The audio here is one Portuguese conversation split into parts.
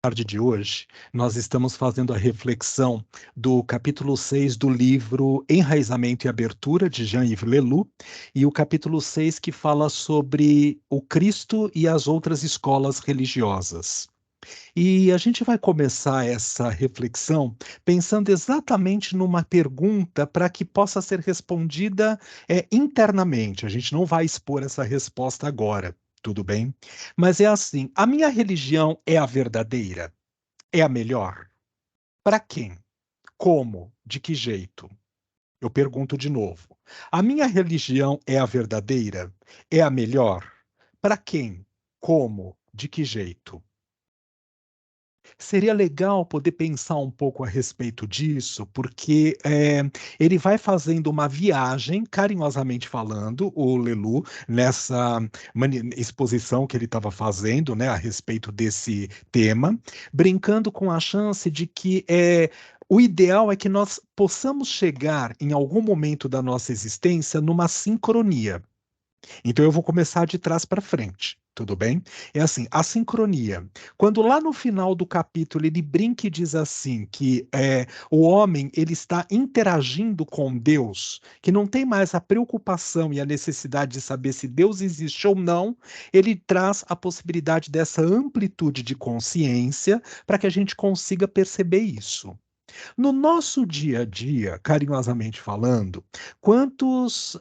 tarde de hoje, nós estamos fazendo a reflexão do capítulo 6 do livro Enraizamento e Abertura, de Jean-Yves Leloup, e o capítulo 6 que fala sobre o Cristo e as outras escolas religiosas. E a gente vai começar essa reflexão pensando exatamente numa pergunta para que possa ser respondida internamente. A gente não vai expor essa resposta agora, tudo bem? Mas é assim: a minha religião é a verdadeira? É a melhor? Para quem? Como? De que jeito? Eu pergunto de novo. A minha religião é a verdadeira? É a melhor? Para quem? Como? De que jeito? Seria legal poder pensar um pouco a respeito disso, porque ele vai fazendo uma viagem, carinhosamente falando, o Lelu, nessa exposição que ele estava fazendo, né, a respeito desse tema, brincando com a chance de que o ideal é que nós possamos chegar, em algum momento da nossa existência, numa sincronia. Então eu vou começar de trás para frente, tudo bem? É assim, a sincronia. Quando lá no final do capítulo ele brinca e diz assim que o homem ele está interagindo com Deus, que não tem mais a preocupação e a necessidade de saber se Deus existe ou não, ele traz a possibilidade dessa amplitude de consciência para que a gente consiga perceber isso. No nosso dia a dia, carinhosamente falando, quantos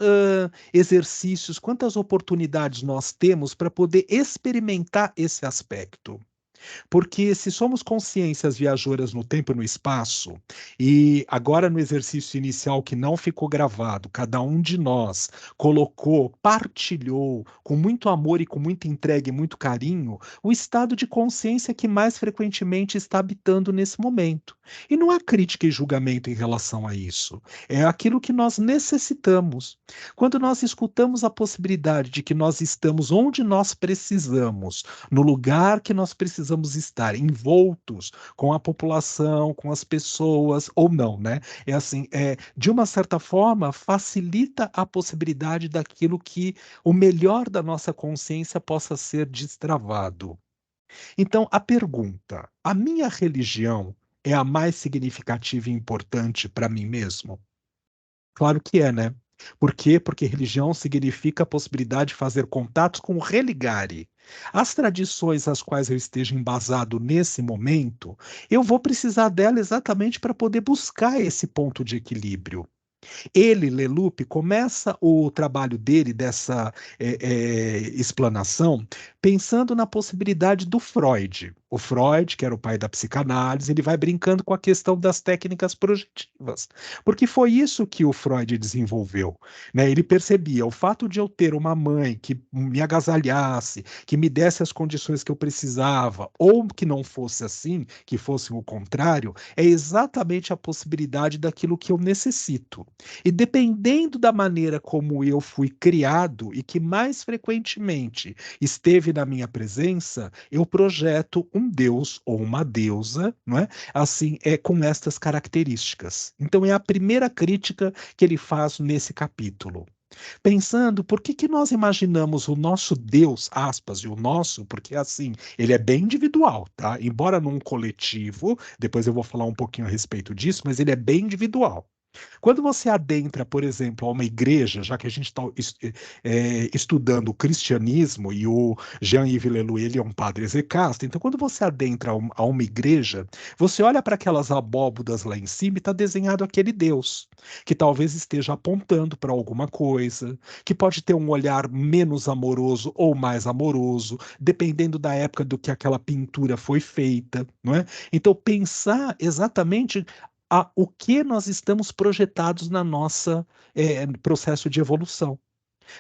exercícios, quantas oportunidades nós temos para poder experimentar esse aspecto? Porque se somos consciências viajoras no tempo e no espaço, e agora no exercício inicial que não ficou gravado, cada um de nós colocou, partilhou com muito amor e com muita entrega e muito carinho, o estado de consciência que mais frequentemente está habitando nesse momento. E não há crítica e julgamento em relação a isso. É aquilo que nós necessitamos. Quando nós escutamos a possibilidade de que nós estamos onde nós precisamos, no lugar que nós precisamos estar, envoltos com a população, com as pessoas, ou não, né? É assim, de uma certa forma, facilita a possibilidade daquilo que o melhor da nossa consciência possa ser destravado. Então, a pergunta: a minha religião é a mais significativa e importante para mim mesmo? Claro que é, né? Por quê? Porque religião significa a possibilidade de fazer contatos com o religare. As tradições às quais eu esteja embasado nesse momento, eu vou precisar dela exatamente para poder buscar esse ponto de equilíbrio. Ele, Leloup, começa o trabalho dele, dessa explanação, pensando na possibilidade do Freud. O Freud, que era o pai da psicanálise, ele vai brincando com a questão das técnicas projetivas, porque foi isso que o Freud desenvolveu, né? Ele percebia o fato de eu ter uma mãe que me agasalhasse, que me desse as condições que eu precisava, ou que não fosse assim, que fosse o contrário, é exatamente a possibilidade daquilo que eu necessito. E dependendo da maneira como eu fui criado e que mais frequentemente esteve na minha presença, eu projeto um deus ou uma deusa, não é? Assim, com estas características. Então é a primeira crítica que ele faz nesse capítulo. Pensando por que que nós imaginamos o nosso Deus, aspas, e o nosso, porque assim, ele é bem individual, tá? Embora num coletivo, depois eu vou falar um pouquinho a respeito disso, mas ele é bem individual. Quando você adentra, por exemplo, a uma igreja, já que a gente está estudando o cristianismo e o Jean-Yves Leloup, ele é um padre execasta, então quando você adentra a uma igreja, você olha para aquelas abóbodas lá em cima e está desenhado aquele Deus, que talvez esteja apontando para alguma coisa, que pode ter um olhar menos amoroso ou mais amoroso, dependendo da época do que aquela pintura foi feita, não é? Então, pensar exatamente o que nós estamos projetados na nossa processo de evolução.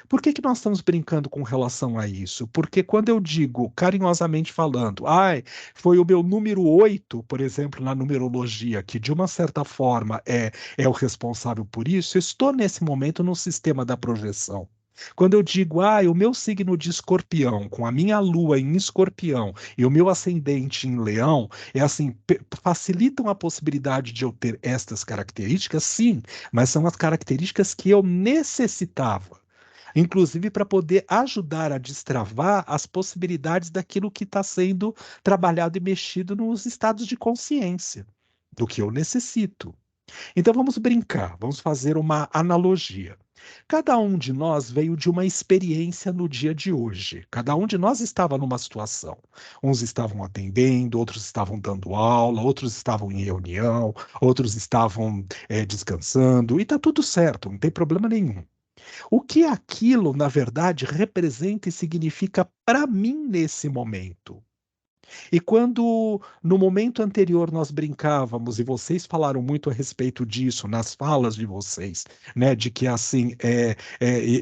Por que que nós estamos brincando com relação a isso? Porque quando eu digo, carinhosamente falando, ai, foi o meu número 8, por exemplo, na numerologia, que de uma certa forma é o responsável por isso, eu estou nesse momento no sistema da projeção. Quando eu digo, o meu signo de escorpião, com a minha lua em escorpião e o meu ascendente em leão, é assim, facilitam a possibilidade de eu ter estas características, sim, mas são as características que eu necessitava. inclusive para poder ajudar a destravar as possibilidades daquilo que está sendo trabalhado e mexido nos estados de consciência, do que eu necessito. Então vamos brincar, vamos fazer uma analogia. Cada um de nós veio de uma experiência no dia de hoje. Cada um de nós estava numa situação. Uns estavam atendendo, outros estavam dando aula, outros estavam em reunião, outros estavam descansando, e está tudo certo, não tem problema nenhum. O que aquilo, na verdade, representa e significa para mim nesse momento? E quando no momento anterior nós brincávamos, e vocês falaram muito a respeito disso nas falas de vocês, né, de que assim,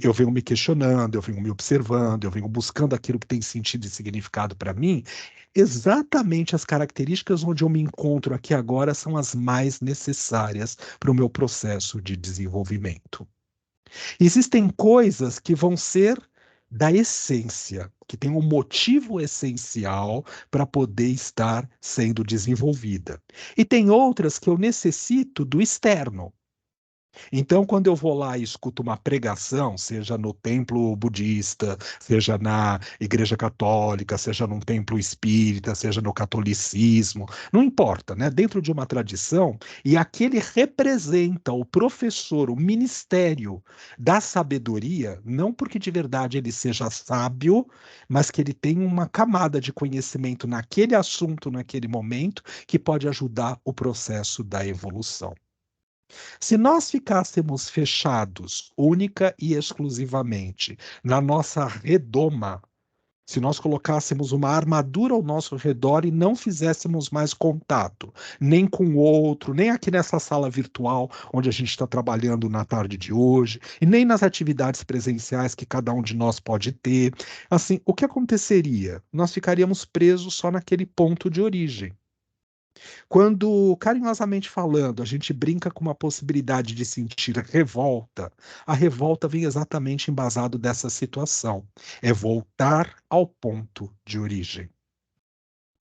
eu venho me questionando, eu venho me observando, eu venho buscando aquilo que tem sentido e significado para mim, exatamente as características onde eu me encontro aqui agora são as mais necessárias para o meu processo de desenvolvimento. Existem coisas que vão ser da essência, que tem um motivo essencial para poder estar sendo desenvolvida. E tem outras que eu necessito do externo. Então, quando eu vou lá e escuto uma pregação, seja no templo budista, seja na igreja católica, seja num templo espírita, seja no catolicismo, não importa, né? Dentro de uma tradição, e aquele representa o professor, o ministério da sabedoria, não porque de verdade ele seja sábio, mas que ele tem uma camada de conhecimento naquele assunto, naquele momento, que pode ajudar o processo da evolução. Se nós ficássemos fechados única e exclusivamente na nossa redoma, se nós colocássemos uma armadura ao nosso redor e não fizéssemos mais contato, nem com o outro, nem aqui nessa sala virtual onde a gente está trabalhando na tarde de hoje, e nem nas atividades presenciais que cada um de nós pode ter, assim, o que aconteceria? Nós ficaríamos presos só naquele ponto de origem. Quando, carinhosamente falando, a gente brinca com uma possibilidade de sentir revolta, a revolta vem exatamente embasado dessa situação. É voltar ao ponto de origem.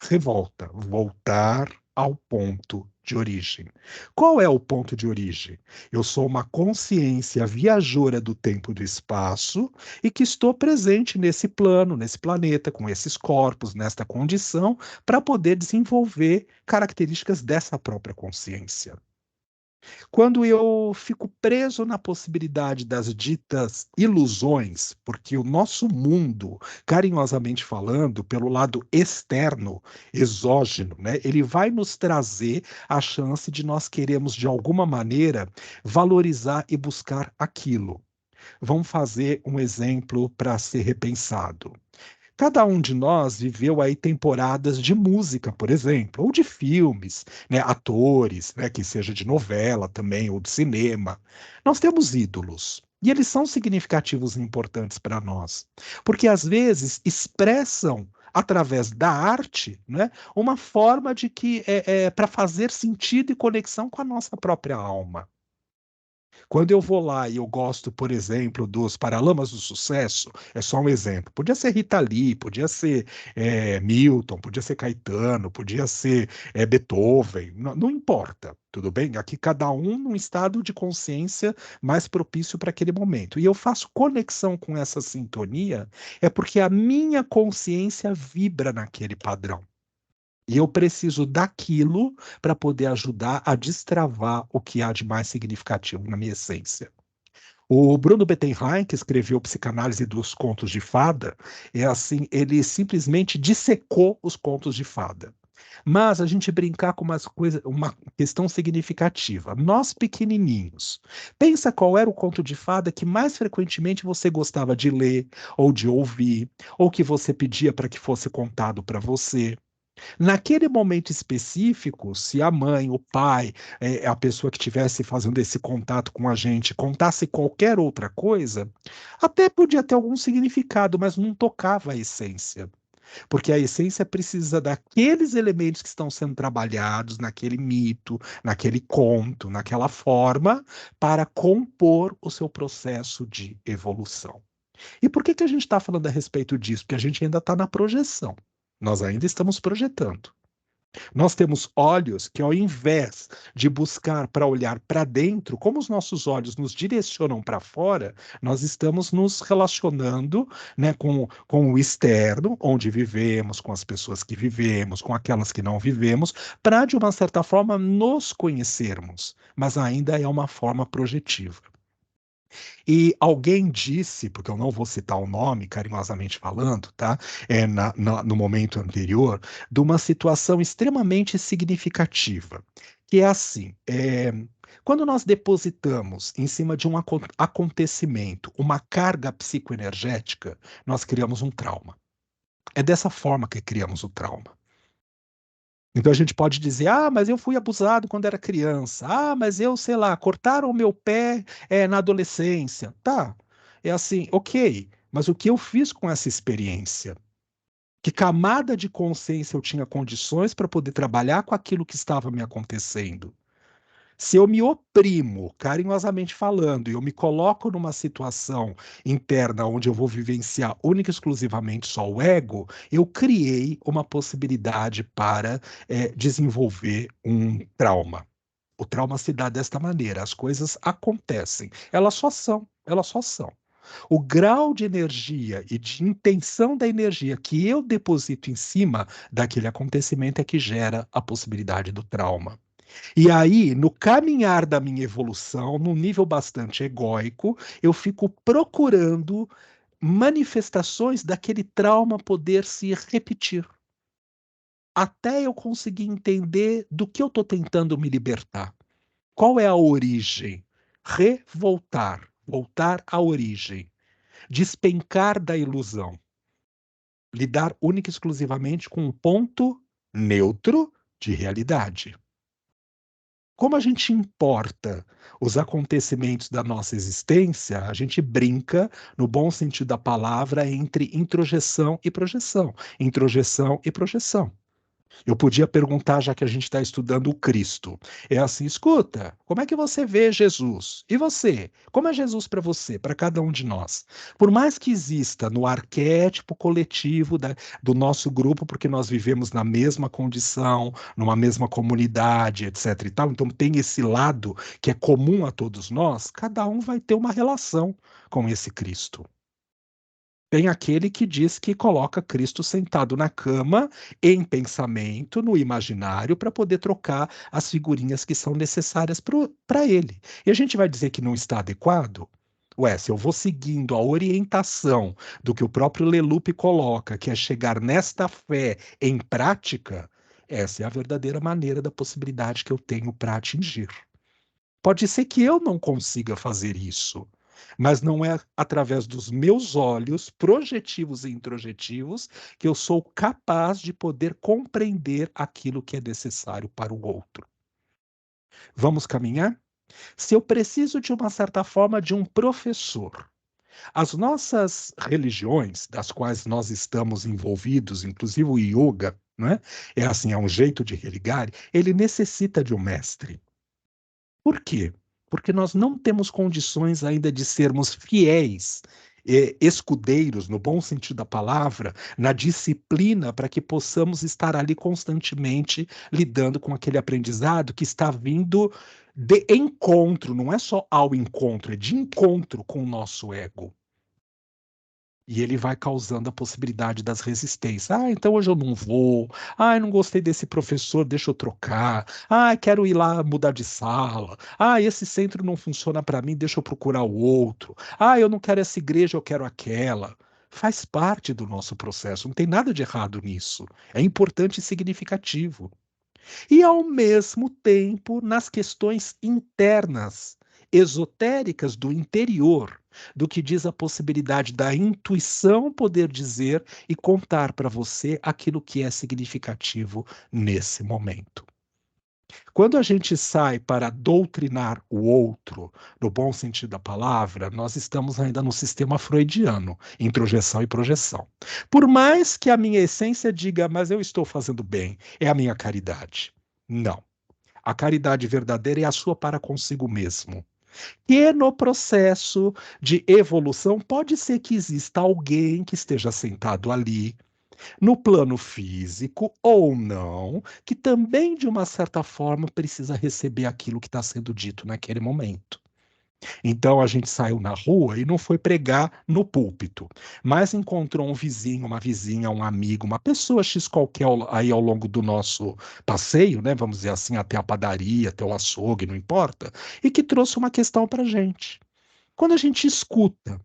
Revolta, voltar ao ponto de origem. Qual é o ponto de origem? Eu sou uma consciência viajora do tempo e do espaço e que estou presente nesse plano, nesse planeta, com esses corpos, nesta condição, para poder desenvolver características dessa própria consciência. Quando eu fico preso na possibilidade das ditas ilusões, porque o nosso mundo, carinhosamente falando, pelo lado externo, exógeno, né, ele vai nos trazer a chance de nós queremos, de alguma maneira, valorizar e buscar aquilo. Vamos fazer um exemplo para ser repensado. Cada um de nós viveu aí temporadas de música, por exemplo, ou de filmes, né, atores, né, que seja de novela também, ou de cinema. Nós temos ídolos. E eles são significativos e importantes para nós, porque às vezes expressam através da arte, né, uma forma de que é para fazer sentido e conexão com a nossa própria alma. Quando eu vou lá e eu gosto, por exemplo, dos Paralamas do Sucesso, é só um exemplo. Podia ser Rita Lee, podia ser Milton, podia ser Caetano, podia ser Beethoven, não importa, tudo bem? Aqui cada um num estado de consciência mais propício para aquele momento. E eu faço conexão com essa sintonia, é porque a minha consciência vibra naquele padrão. E eu preciso daquilo para poder ajudar a destravar o que há de mais significativo na minha essência. O Bruno Bettenheim, que escreveu Psicanálise dos Contos de Fada, é assim, ele simplesmente dissecou os contos de fada. Mas a gente brincar com uma questão significativa. Nós pequenininhos, pensa qual era o conto de fada que mais frequentemente você gostava de ler ou de ouvir, ou que você pedia para que fosse contado para você. Naquele momento específico, se a mãe, o pai, a pessoa que estivesse fazendo esse contato com a gente, contasse qualquer outra coisa, até podia ter algum significado, mas não tocava a essência. Porque a essência precisa daqueles elementos que estão sendo trabalhados naquele mito, naquele conto, naquela forma, para compor o seu processo de evolução. E por que que a gente está falando a respeito disso? Porque a gente ainda está na projeção. Nós ainda estamos projetando. Nós temos olhos que, ao invés de buscar para olhar para dentro, como os nossos olhos nos direcionam para fora, nós estamos nos relacionando, né, com o externo, onde vivemos, com as pessoas que vivemos, com aquelas que não vivemos, para, de uma certa forma, nos conhecermos, mas ainda é uma forma projetiva. E alguém disse, porque eu não vou citar o nome, carinhosamente falando, tá? No momento anterior, de uma situação extremamente significativa, que é assim: quando nós depositamos em cima de um acontecimento uma carga psicoenergética, nós criamos um trauma. É dessa forma que criamos o trauma. Então a gente pode dizer: ah, mas eu fui abusado quando era criança. Ah, mas eu, sei lá, cortaram o meu pé na adolescência. Tá, é assim, ok. Mas o que eu fiz com essa experiência? Que camada de consciência eu tinha condições para poder trabalhar com aquilo que estava me acontecendo? Se eu me oprimo, carinhosamente falando, e eu me coloco numa situação interna onde eu vou vivenciar única e exclusivamente só o ego, eu criei uma possibilidade para desenvolver um trauma. O trauma se dá desta maneira, as coisas acontecem, elas só são. O grau de energia e de intenção da energia que eu deposito em cima daquele acontecimento é que gera a possibilidade do trauma. E aí, no caminhar da minha evolução, num nível bastante egóico, eu fico procurando manifestações daquele trauma poder se repetir, até eu conseguir entender do que eu estou tentando me libertar. Qual é a origem? Revoltar, voltar à origem, despencar da ilusão, lidar única e exclusivamente com um ponto neutro de realidade. Como a gente importa os acontecimentos da nossa existência, a gente brinca, no bom sentido da palavra, entre introjeção e projeção. Introjeção e projeção. Eu podia perguntar, já que a gente está estudando o Cristo. É assim: escuta, como é que você vê Jesus? E você? Como é Jesus para você, para cada um de nós? Por mais que exista no arquétipo coletivo do nosso grupo, porque nós vivemos na mesma condição, numa mesma comunidade, etc. e tal, então tem esse lado que é comum a todos nós, cada um vai ter uma relação com esse Cristo. Tem aquele que diz que coloca Cristo sentado na cama, em pensamento, no imaginário, para poder trocar as figurinhas que são necessárias para ele. E a gente vai dizer que não está adequado? Ué, se eu vou seguindo a orientação do que o próprio Leloup coloca, que é chegar nesta fé em prática, essa é a verdadeira maneira da possibilidade que eu tenho para atingir. Pode ser que eu não consiga fazer isso, mas não é através dos meus olhos projetivos e introjetivos que eu sou capaz de poder compreender aquilo que é necessário para o outro. Vamos caminhar? Se eu preciso, de uma certa forma, de um professor, as nossas religiões, das quais nós estamos envolvidos, inclusive o yoga, né? É assim, é um jeito de religar, ele necessita de um mestre. Por quê? Porque nós não temos condições ainda de sermos fiéis, escudeiros, no bom sentido da palavra, na disciplina, para que possamos estar ali constantemente lidando com aquele aprendizado que está vindo de encontro, não é só ao encontro, é de encontro com o nosso ego. E ele vai causando a possibilidade das resistências. Ah, então hoje eu não vou. Ah, eu não gostei desse professor, deixa eu trocar. Ah, quero ir lá mudar de sala. Ah, esse centro não funciona para mim, deixa eu procurar o outro. Ah, eu não quero essa igreja, eu quero aquela. Faz parte do nosso processo, não tem nada de errado nisso. É importante e significativo. E, ao mesmo tempo, nas questões internas, esotéricas do interior, do que diz a possibilidade da intuição poder dizer e contar para você aquilo que é significativo nesse momento. Quando a gente sai para doutrinar o outro, no bom sentido da palavra, nós estamos ainda no sistema freudiano, introjeção e projeção. Por mais que a minha essência diga, mas eu estou fazendo bem, é a minha caridade. Não. A caridade verdadeira é a sua para consigo mesmo. E no processo de evolução, pode ser que exista alguém que esteja sentado ali, no plano físico ou não, que também, de uma certa forma, precisa receber aquilo que está sendo dito naquele momento. Então a gente saiu na rua e não foi pregar no púlpito, mas encontrou um vizinho, uma vizinha, um amigo, uma pessoa X qualquer aí ao longo do nosso passeio, né? Vamos dizer assim, até a padaria, até o açougue, não importa, e que trouxe uma questão para a gente. Quando a gente escuta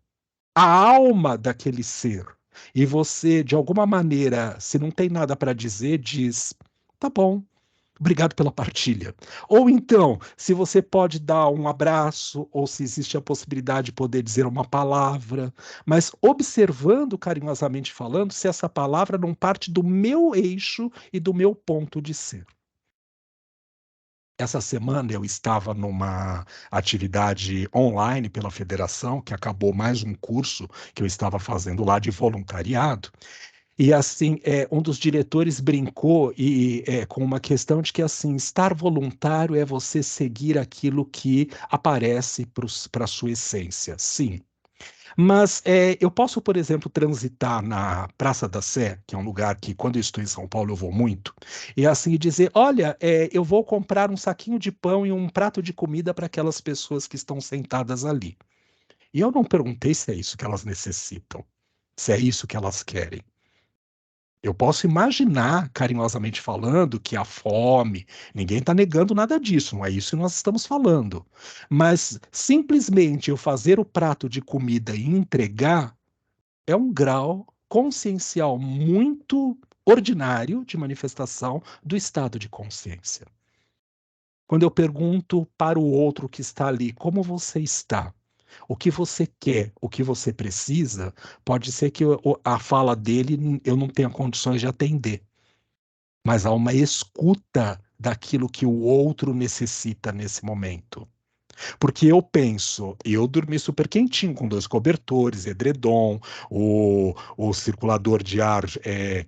a alma daquele ser e você, de alguma maneira, se não tem nada para dizer, diz: tá bom. Obrigado pela partilha. Ou então, se você pode dar um abraço, ou se existe a possibilidade de poder dizer uma palavra, mas observando carinhosamente falando, se essa palavra não parte do meu eixo e do meu ponto de ser. Essa semana eu estava numa atividade online pela federação, que acabou mais um curso que eu estava fazendo lá de voluntariado. E assim, um dos diretores brincou com uma questão de que assim, estar voluntário é você seguir aquilo que aparece para a sua essência. Sim. Mas eu posso, por exemplo, transitar na Praça da Sé, que é um lugar que, quando eu estou em São Paulo, eu vou muito, e assim dizer: olha, eu vou comprar um saquinho de pão e um prato de comida para aquelas pessoas que estão sentadas ali. E eu não perguntei se é isso que elas necessitam, se é isso que elas querem. Eu posso imaginar, carinhosamente falando, que a fome, ninguém está negando nada disso, não é isso que nós estamos falando. Mas simplesmente eu fazer o prato de comida e entregar é um grau consciencial muito ordinário de manifestação do estado de consciência. Quando eu pergunto para o outro que está ali, como você está? O que você quer, o que você precisa, pode ser que a fala dele eu não tenha condições de atender, mas há uma escuta daquilo que o outro necessita nesse momento. Porque eu penso, eu dormi super quentinho, com 2 cobertores, edredom, o circulador de ar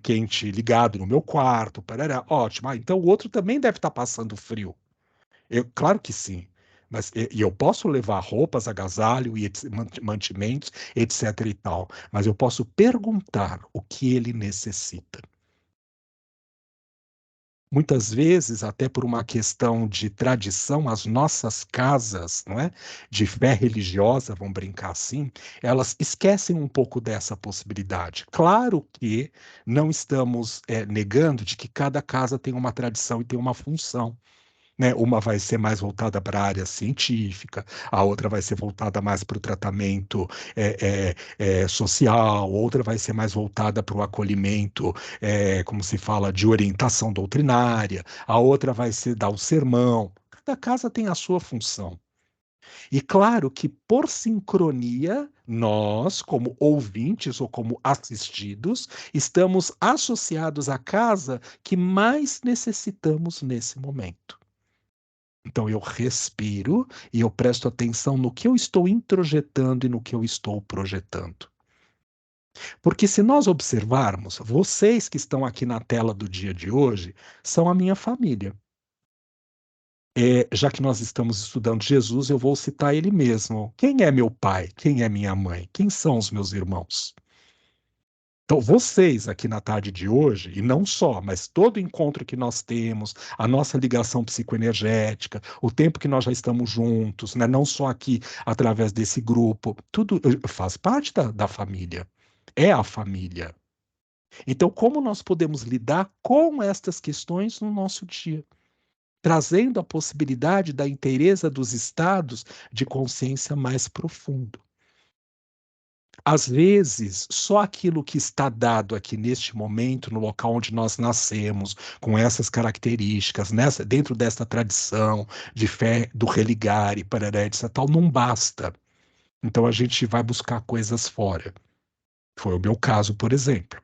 quente ligado no meu quarto, parará, ótimo. Ah, então o outro também deve estar passando frio. Claro que sim. Mas e eu posso levar roupas, agasalho e mantimentos, etc e tal. Mas eu posso perguntar o que ele necessita. Muitas vezes, até por uma questão de tradição, as nossas casas, não é? De fé religiosa, vamos brincar assim, elas esquecem um pouco dessa possibilidade. Claro que não estamos negando de que cada casa tem uma tradição e tem uma função, né? Uma vai ser mais voltada para a área científica, a outra vai ser voltada mais para o tratamento social, outra vai ser mais voltada para o acolhimento, como se fala, de orientação doutrinária, a outra vai ser dar o sermão. Cada casa tem a sua função. E claro que, por sincronia, nós, como ouvintes ou como assistidos, estamos associados à casa que mais necessitamos nesse momento. Então eu respiro e eu presto atenção no que eu estou introjetando e no que eu estou projetando. Porque se nós observarmos, vocês que estão aqui na tela do dia de hoje são a minha família. Já que nós estamos estudando Jesus, eu vou citar ele mesmo. Quem é meu pai? Quem é minha mãe? Quem são os meus irmãos? Então, vocês aqui na tarde de hoje, e não só, mas todo encontro que nós temos, a nossa ligação psicoenergética, o tempo que nós já estamos juntos, né? Não só aqui através desse grupo, tudo faz parte da família. É a família. Então, como nós podemos lidar com estas questões no nosso dia? Trazendo a possibilidade da inteireza dos estados de consciência mais profundo. Às vezes, só aquilo que está dado aqui neste momento, no local onde nós nascemos, com essas características, dentro desta tradição de fé do religare, parará, etc., tal, não basta. Então a gente vai buscar coisas fora. Foi o meu caso, por exemplo.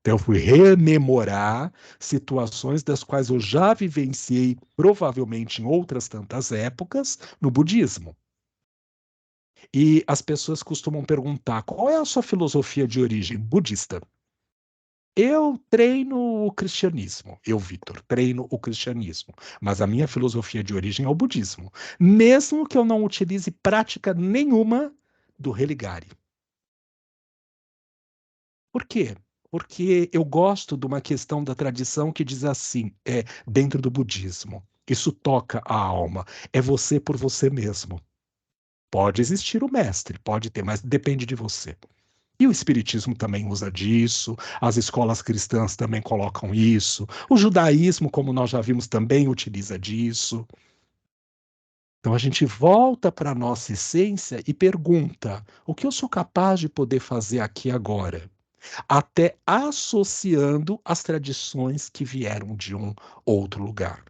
Então eu fui rememorar situações das quais eu já vivenciei, provavelmente em outras tantas épocas, no budismo. E as pessoas costumam perguntar: qual é a sua filosofia de origem budista? Eu treino o cristianismo. Eu, Vitor, treino o cristianismo. Mas a minha filosofia de origem é o budismo. Mesmo que eu não utilize prática nenhuma do religare. Por quê? Porque eu gosto de uma questão da tradição que diz assim, dentro do budismo, isso toca a alma, é você por você mesmo. Pode existir o mestre, pode ter, mas depende de você. E o Espiritismo também usa disso, as escolas cristãs também colocam isso, o judaísmo, como nós já vimos, também utiliza disso. Então a gente volta para a nossa essência e pergunta: o que eu sou capaz de poder fazer aqui agora? Até associando as tradições que vieram de um outro lugar.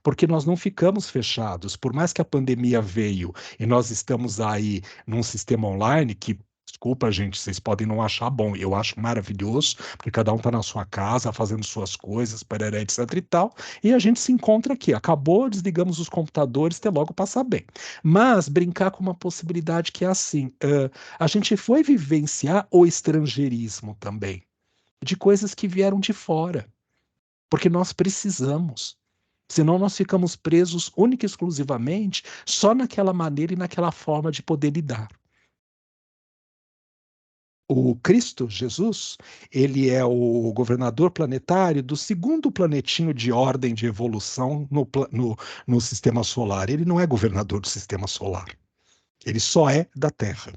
Porque nós não ficamos fechados, por mais que a pandemia veio e nós estamos aí num sistema online que, desculpa, gente, vocês podem não achar bom, eu acho maravilhoso, porque cada um está na sua casa, fazendo suas coisas, parará, etc e tal, e a gente se encontra aqui. Acabou, desligamos os computadores, até logo passar bem. Mas brincar com uma possibilidade que é assim, a gente foi vivenciar o estrangeirismo também, de coisas que vieram de fora, porque nós precisamos. Senão nós ficamos presos única e exclusivamente só naquela maneira e naquela forma de poder lidar. O Cristo, Jesus, ele é o governador planetário do segundo planetinho de ordem de evolução no sistema solar. Ele não é governador do sistema solar. Ele só é da Terra.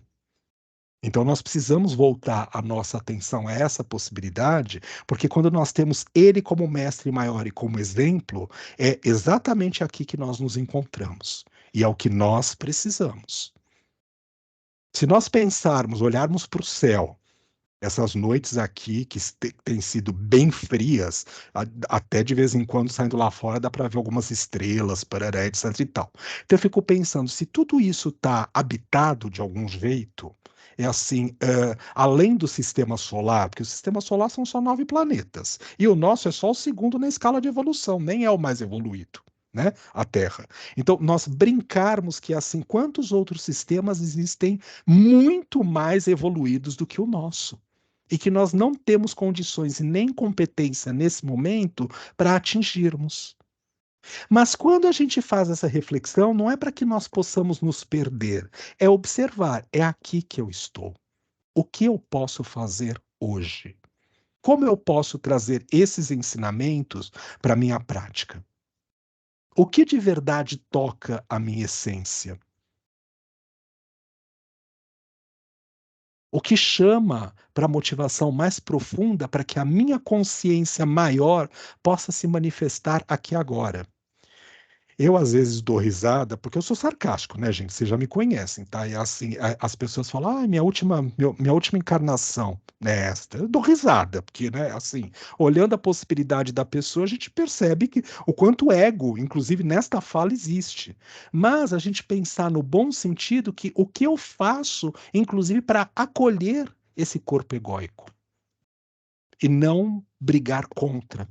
Então, nós precisamos voltar a nossa atenção a essa possibilidade, porque quando nós temos ele como mestre maior e como exemplo, é exatamente aqui que nós nos encontramos. E é o que nós precisamos. Se nós pensarmos, olharmos para o céu, essas noites aqui que têm sido bem frias, até de vez em quando saindo lá fora dá para ver algumas estrelas, parará, etc e tal. Então eu fico pensando, se tudo isso está habitado de algum jeito, é assim, além do sistema solar, porque o sistema solar são só 9 planetas, e o nosso é só o segundo na escala de evolução, nem é o mais evoluído. Né? A Terra. Então, nós brincarmos que assim, quantos outros sistemas existem muito mais evoluídos do que o nosso? E que nós não temos condições e nem competência nesse momento para atingirmos. Mas quando a gente faz essa reflexão, não é para que nós possamos nos perder, é observar, é aqui que eu estou. O que eu posso fazer hoje? Como eu posso trazer esses ensinamentos para a minha prática? O que de verdade toca a minha essência? O que chama para a motivação mais profunda para que a minha consciência maior possa se manifestar aqui agora. Eu, às vezes, dou risada, porque eu sou sarcástico, né, gente? Vocês já me conhecem, tá? E assim, as pessoas falam, minha última encarnação é esta. Eu dou risada, porque, né, assim, olhando a possibilidade da pessoa, a gente percebe que o quanto o ego, inclusive nesta fala, existe. Mas a gente pensar no bom sentido que o que eu faço, inclusive, para acolher esse corpo egóico e não brigar contra.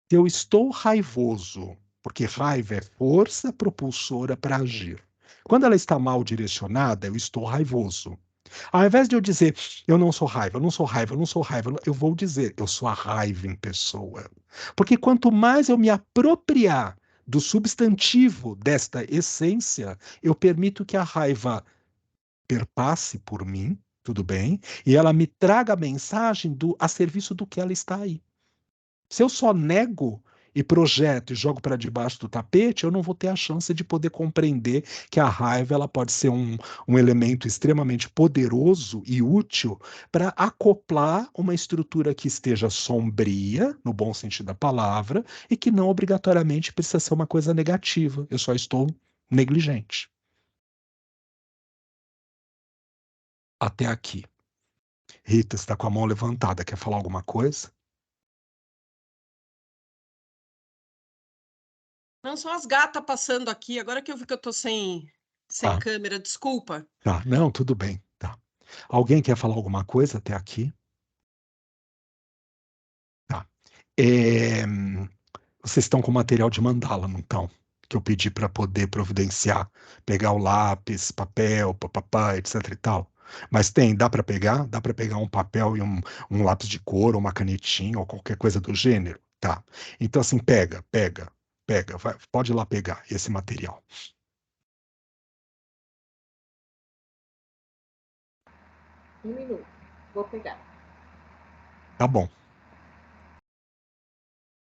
Se eu estou raivoso, porque raiva é força propulsora para agir. Quando ela está mal direcionada, eu estou raivoso. Ao invés de eu dizer, eu não sou raiva, eu não sou raiva, eu não sou raiva, eu vou dizer, eu sou a raiva em pessoa. Porque quanto mais eu me apropriar do substantivo desta essência, eu permito que a raiva perpasse por mim, tudo bem, e ela me traga a mensagem a serviço do que ela está aí. Se eu só nego e projeto e jogo para debaixo do tapete, eu não vou ter a chance de poder compreender que a raiva ela pode ser um elemento extremamente poderoso e útil para acoplar uma estrutura que esteja sombria, no bom sentido da palavra, e que não obrigatoriamente precisa ser uma coisa negativa. Eu só estou negligente. Até aqui. Rita está com a mão levantada. Quer falar alguma coisa? Não, são as gatas passando aqui. Agora que eu vi que eu tô sem Tá, câmera, desculpa. tá. Não, tudo bem. Tá. Alguém quer falar alguma coisa até aqui? Tá. É, vocês estão com material de mandala, não estão? Que eu pedi para poder providenciar, pegar o lápis, papel, papapá, etc e tal. Mas tem, dá para pegar? Dá para pegar um papel e um lápis de cor, ou uma canetinha, ou qualquer coisa do gênero? Tá. Então, assim, pega, pode ir lá pegar esse material. Um minuto. Vou pegar. Tá bom.